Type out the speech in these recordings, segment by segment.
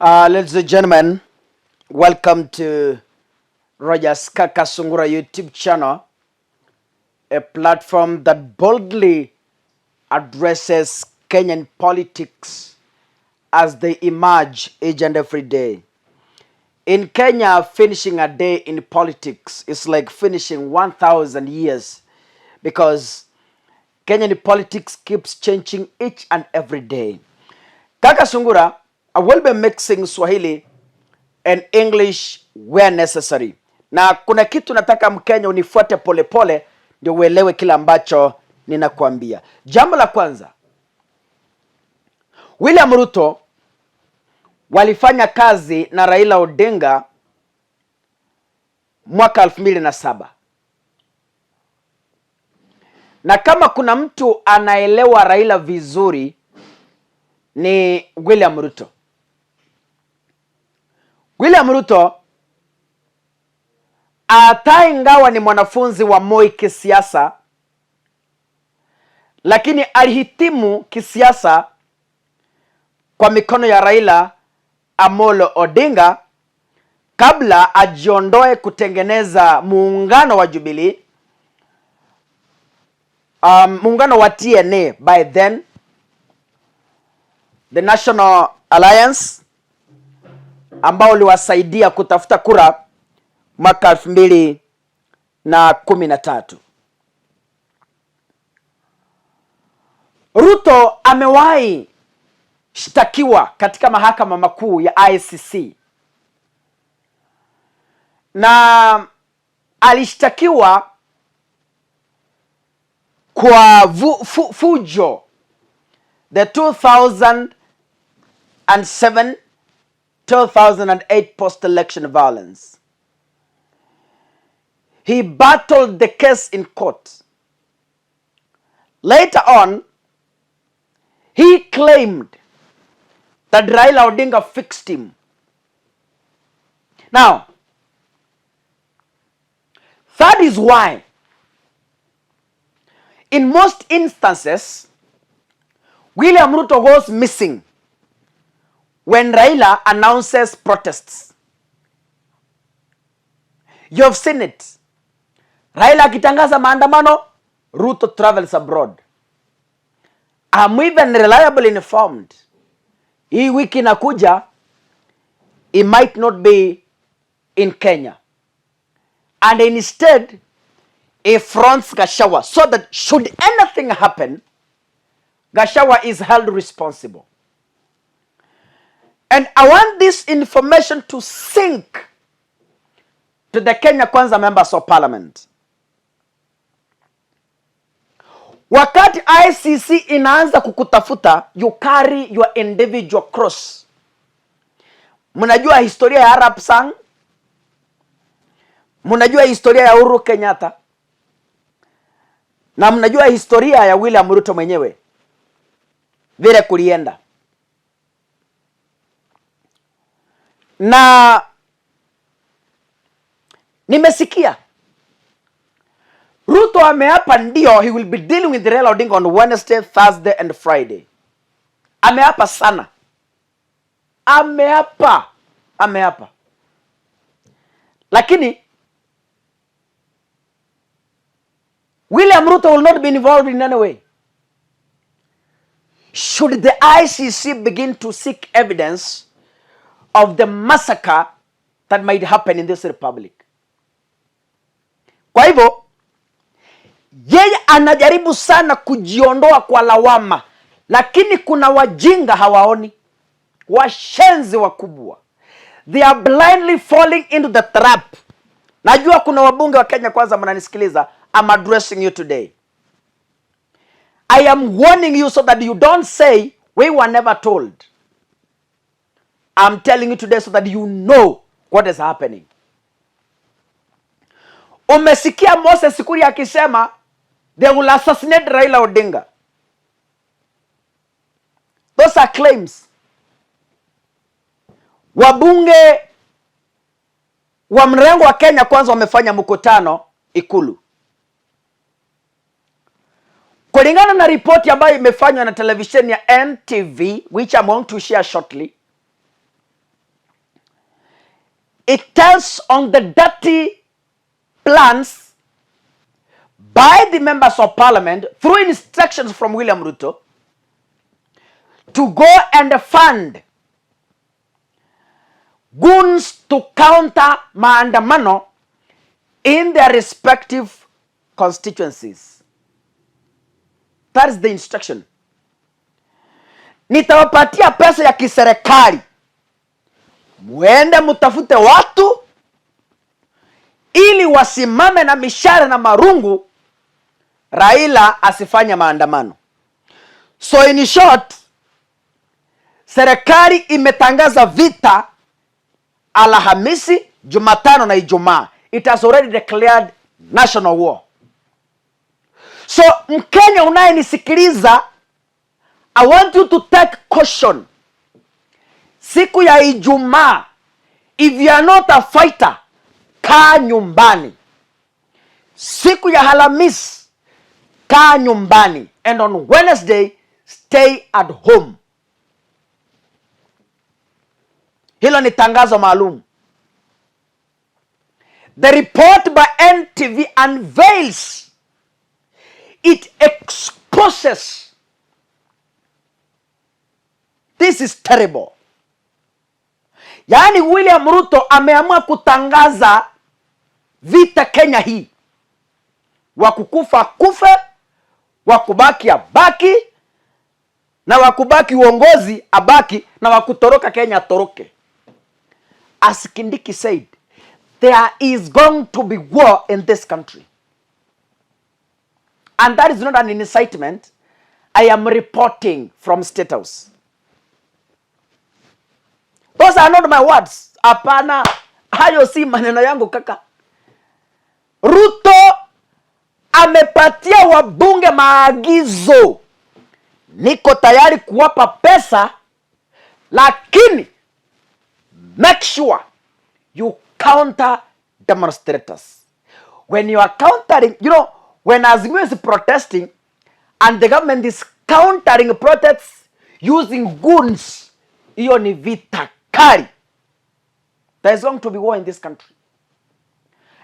Ladies and gentlemen, welcome to Roger's Kakasungura YouTube channel, a platform that boldly addresses Kenyan politics as they emerge each and every day. In Kenya, finishing a day in politics is like finishing 1,000 years because Kenyan politics keeps changing each and every day. Kakasungura, I will be mixing Swahili and English where necessary. Na kuna kitu nataka Mkenya unifuate polepole ndio uelewe kila ambacho ninakuambia. Jambo la kwanza, William Ruto walifanya kazi na Raila Odinga mwaka 2007. Na kama kuna mtu anaelewa Raila vizuri ni William Ruto. William Ruto hata ingawa ni mwanafunzi wa Moi kisiasa, lakini alihitimu kisiasa kwa mikono ya Raila Amolo Odinga kabla ajiondoe kutengeneza muungano wa Jubilee, muungano wa TNA, by then the National Alliance, ambao uliwasaidia kutafuta kura mwaka 2013. Ruto amewahi shtakiwa katika mahakama makuu ya ICC na alishtakiwa kwa fujo, the 2007-2008 post-election violence. He battled the case in court. Later on, he claimed that Raila Odinga fixed him. Now, that is why, in most instances, William Ruto goes missing when Raila announces protests. You have seen it. Raila akitangaza maandamano, Ruto travels abroad. I'm even reliably informed, hii wiki nakuja, he might not be in Kenya. And instead, he fronts Gachagua so that should anything happen, Gachagua is held responsible. And I want this information to sink to the Kenya Kwanza members of parliament. Wakati ICC inaanza kukutafuta, you carry your individual cross. Mnajua historia ya erupts, mnajua historia ya Uhuru Kenyatta, na mnajua historia ya William Ruto mwenyewe vile kulienda. Na nimesikia Ruto ameapa ndio he will be dealing with Raila Odinga on Wednesday, Thursday and Friday. Ameapa sana. Ameapa. Lakini William Ruto will not be involved in any way. Should the ICC begin to seek evidence of the massacre that might happen in this republic. Kwa hivyo, yeye anajaribu sana kujiondoa kwa lawama, lakini kuna wajinga hawaoni, washenzi wakubwa. They are blindly falling into the trap. Najua kuna wabunge wa Kenya Kwanza mnanisikiliza. I'm addressing you today. I am warning you so that you don't say we were never told. I'm telling you today so that you know what is happening. Umesikia Moses Kuria akisema they will assassinate Raila Odinga. Those are claims. Wabunge wa mrengo wa Kenya Kwanza wamefanya mkutano Ikulu. Kulingana na ripoti ambayo imefanywa na televisheni ya NTV, which I'm going to share shortly, It tells on the dirty plans by the members of parliament through instructions from William Ruto to go and fund goons to counter maandamano in their respective constituencies. That is the instruction. Nitawapatia pesa ya kiserikali, muende mutafute watu ili wasimame na mishare na marungu, Raila asifanye maandamano. So in short, serikali imetangaza vita Alhamisi, Jumatano na Ijumaa. It has already declared national war. So Mkenya unayenisikiliza, I want you to take caution. Siku ya Ijumaa, if you are not a fighter, kaa nyumbani. Siku ya Alhamisi, kaa nyumbani. And on Wednesday, stay at home. Hilo ni tangazo maalum. The report by NTV unveils, it exposes. This is terrible. Yaani William Ruto ameamua kutangaza vita Kenya hii. Wakukufa kufe, wakubaki abaki, na wakubaki uongozi abaki, na wakutoroka Kenya atoroke. As Kindiki said, there is going to be war in this country. And that is not an incitement. I am reporting from State House. Those are not my words. Hapana, hayo si maneno yangu kaka. Ruto amepatia wabunge maagizo. Niko tayari kuwapa pesa, lakini make sure you counter demonstrators. When you are countering, when Azimio is protesting and the government is countering protests using goons, hiyo ni vita kali. There is going to be war in this country.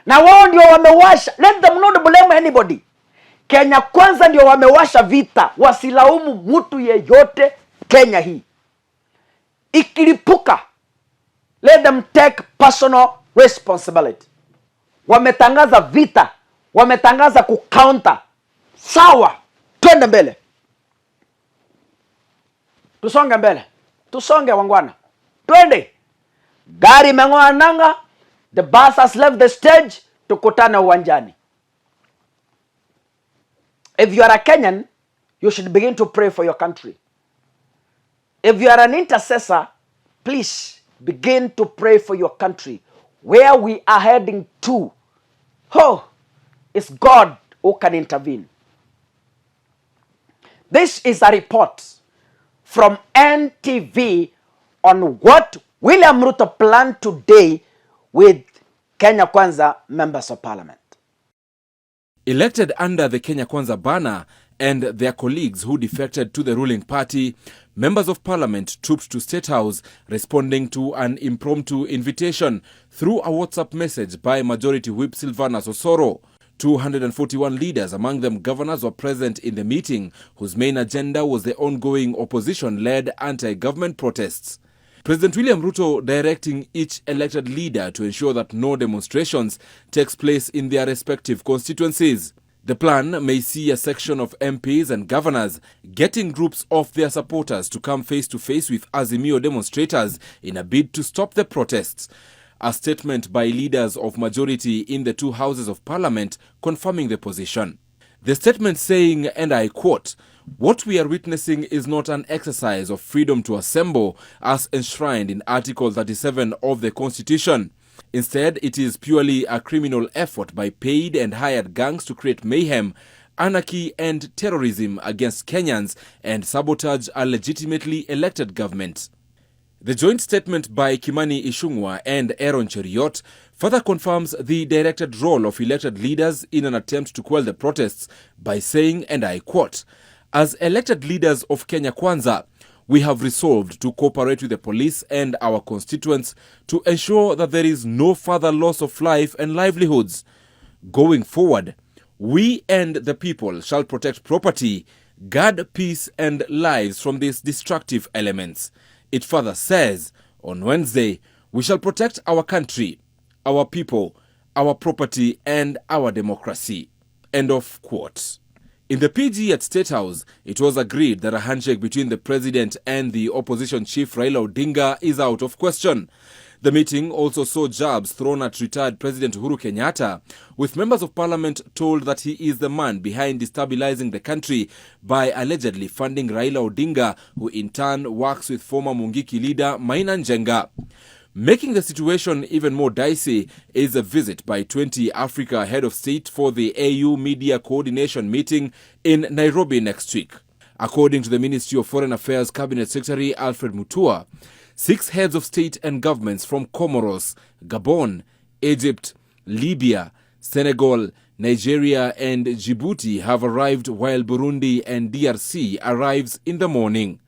Na wao ndio wamewasha. Let them not blame anybody. Kenya Kwanza ndio wamewasha vita. Wasilaumu mtu yeyote Kenya hii. Ikilipuka, let them take personal responsibility. Wametangaza vita, wametangaza kucounter. Sawa, twende mbele. Tusonge mbele. Tusonge wangwana. Twende. Gari mengoa nanga. The bus has left the stage. Tukutane uwanjani. If you are a Kenyan, you should begin to pray for your country. If you are an intercessor, please begin to pray for your country. Where we are heading to, it's God who can intervene. This is a report from NTV on what William Ruto planned today with Kenya Kwanza members of parliament. Elected under the Kenya Kwanza banner and their colleagues who defected to the ruling party, members of parliament trooped to State House responding to an impromptu invitation through a WhatsApp message by Majority Whip Silvanus Osoro. 241 leaders, among them governors, were present in the meeting, whose main agenda was the ongoing opposition-led anti-government protests. President William Ruto directing each elected leader to ensure that no demonstrations takes place in their respective constituencies. The plan may see a section of MPs and governors getting groups of their supporters to come face-to-face with Azimio demonstrators in a bid to stop the protests. A statement by leaders of majority in the two houses of parliament confirming the position. The statement saying, and I quote, "What we are witnessing is not an exercise of freedom to assemble as enshrined in Article 37 of the Constitution. Instead, it is purely a criminal effort by paid and hired gangs to create mayhem, anarchy and terrorism against Kenyans and sabotage a legitimately elected government." The joint statement by Kimani Ichung'wah and Aaron Cheriot further confirms the directed role of elected leaders in an attempt to quell the protests by saying, and I quote, "As elected leaders of Kenya Kwanza, we have resolved to cooperate with the police and our constituents to ensure that there is no further loss of life and livelihoods. Going forward, we and the people shall protect property, guard peace and lives from these destructive elements. It further says, on Wednesday, we shall protect our country, our people, our property and our democracy. End of quote. In the PG at State House, it was agreed that a handshake between the president and the opposition chief Raila Odinga is out of question. The meeting also saw jabs thrown at retired President Uhuru Kenyatta, with members of parliament told that he is the man behind destabilizing the country by allegedly funding Raila Odinga, who in turn works with former Mungiki leader Maina Njenga. Making the situation even more dicey is a visit by 20 Africa head of state for the AU Media Coordination meeting in Nairobi next week. According to the Ministry of Foreign Affairs Cabinet Secretary Alfred Mutua, 6 heads of state and governments from Comoros, Gabon, Egypt, Libya, Senegal, Nigeria and Djibouti have arrived, while Burundi and DRC arrives in the morning.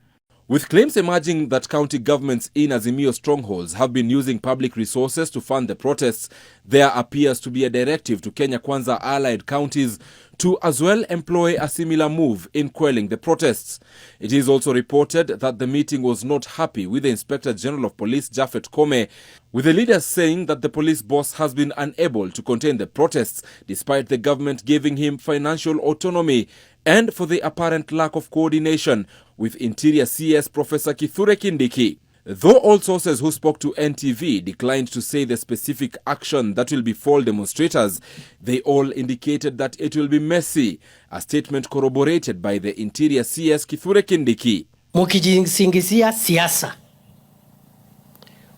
With claims emerging that county governments in Azimio strongholds have been using public resources to fund the protests, there appears to be a directive to Kenya Kwanza allied counties to as well employ a similar move in quelling the protests. It is also reported that the meeting was not happy with the Inspector General of Police Japhet Kome, with the leaders saying that the police boss has been unable to contain the protests despite the government giving him financial autonomy, and for the apparent lack of coordination with Interior CS Professor Kithure Kindiki. Though all sources who spoke to NTV declined to say the specific action that will befall demonstrators, they all indicated that it will be messy, a statement corroborated by the Interior CS Kithure Kindiki. Mukijisingizia siasa,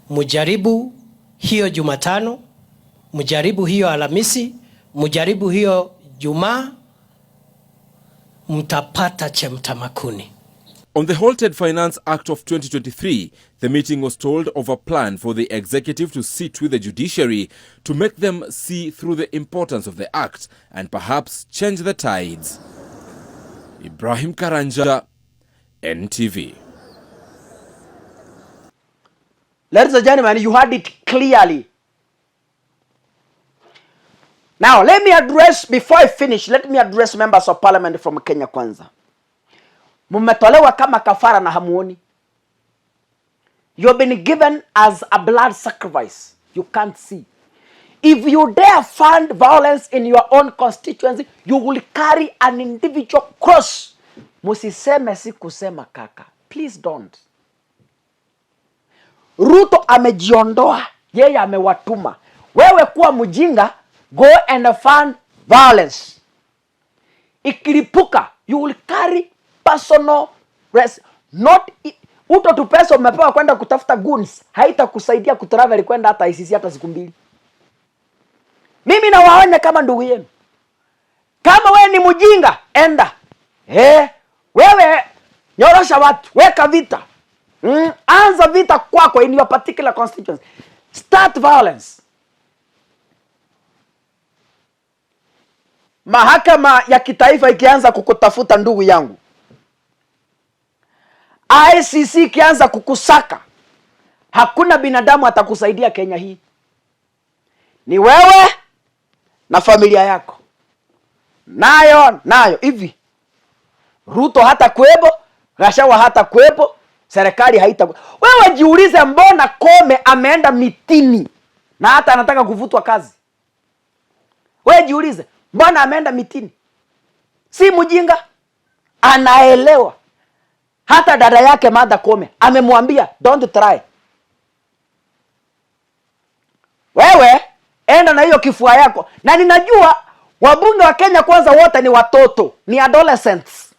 mujaribu hiyo Jumatano, mujaribu hiyo Alhamisi, mujaribu hiyo Jumaa, mtapata chemtamakuni. On the halted Finance Act of 2023, the meeting was told of a plan for the executive to sit with the judiciary to make them see through the importance of the act and perhaps change the tides. Ibrahim Karanja, NTV. Ladies and gentlemen, you heard it clearly. Now, let me address, before I finish, let me address members of parliament from Kenya Kwanza. Mumetolewa kama kafara na hamuoni. You've been given as a blood sacrifice. You can't see. If you dare fund violence in your own constituency, you will carry an individual cross. Musiseme si kusema kaka. Please don't. Ruto amejiondoa. Yeye amewatuma. Wewe kuwa mjinga, go and fund violence. Ikilipuka, you will carry personal risk. Not uto tu pesa umepewa kwenda kutafuta goons, haitakusaidia kutravel kwenda hata ICC hata siku mbili. Mimi nawaonya kama ndugu yenu. Kama wewe ni mjinga, enda. Wewe nyorosha watu, weka vita. Anza vita kwako in your particular constituency. Start violence. Mahakama ya kitaifa ikianza kukutafuta ndugu yangu, ICC ikianza kukusaka, hakuna binadamu atakusaidia Kenya hii. Ni wewe na familia yako. Nayo hivi. Ruto hata kuwepo, Gachagua hata kuwepo, serikali haita. Wewe jiulize, mbona Kome ameenda mitini na hata anataka kuvutwa kazi? Wewe jiulize, mbona ameenda mitini? Si mjinga, anaelewa. Hata dada yake Martha Koome amemwambia don't try. Wewe enda na hiyo kifua yako. Na ninajua wabunge wa Kenya Kwanza wote ni watoto, ni adolescents.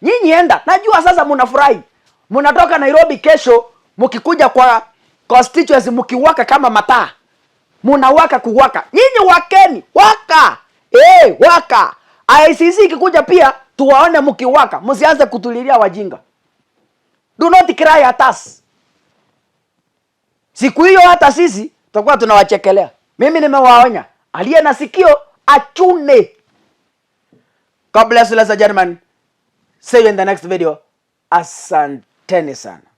Nyinyi enda. Najua sasa mnafurahi. Mnatoka Nairobi kesho, mkikuja kwa constituency mkiwaka kama mataa. Mnawaka kuwaka. Nyinyi wakeni, waka. Waka. ICC ikikuja pia tuwaone mkiwaka. Msianze kutulilia wajinga. Do not cry at us. Siku hiyo hata sisi tutakuwa tunawachekelea. Mimi nimewaonya. Aliye na sikio achune. God bless you, ladies and gentlemen. See you in the next video. Asanteni sana.